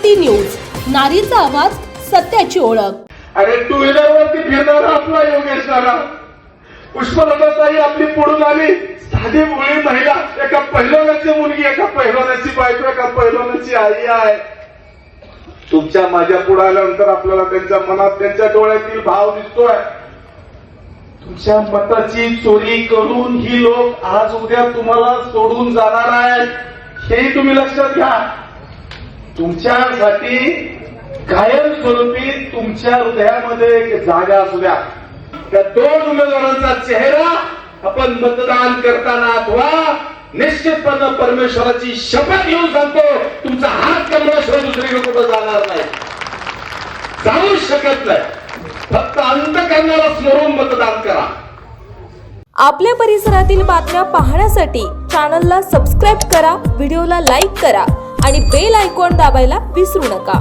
क्रांती news, नारीचा आवाज, सत्याची ओळख। अरे टू व्हीलर वरती फिरणारा आपला योगेश दादा, पुष्पलताताई आपली पुढून आली, साधी मुली महिला, एका पहिलवानाची मुलगी, एका पहिलवानाची बायको, एका पहिलवानाची आई आहे। तुमच्या माझ्या पुढे आल्यानंतर आपल्याला त्यांच्या मनात, त्यांच्या डोळ्यातील भाव दिसतोय। तुमच्या मताची चोरी करून ही लोक आज उद्या तुम्हाला सोडून जाणार आहेत, हेही तुम्ही लक्षात घ्या। तुमच्यासाठी कायमस्वरूपी तुमच्या हृदयामध्ये एक जागा असू द्या। त्या दोन उमेदवारांचा चेहरा आपण मतदान करताना अथवा निश्चितपणे परमेश्वराची शपथ घेऊन सांगतो, तुमचा हात कमळाशिवाय दुसरीकडे कुठं जाणार नाही, जाऊ शकत नाही। फक्त अंतःकरणाला स्मरून मतदान करा। आपल्या परिसरातील बातम्या पाहण्यासाठी चॅनलला सबस्क्राईब करा, व्हिडिओला लाईक करा आणि बेल आयकॉन दाबायला विसरू नका।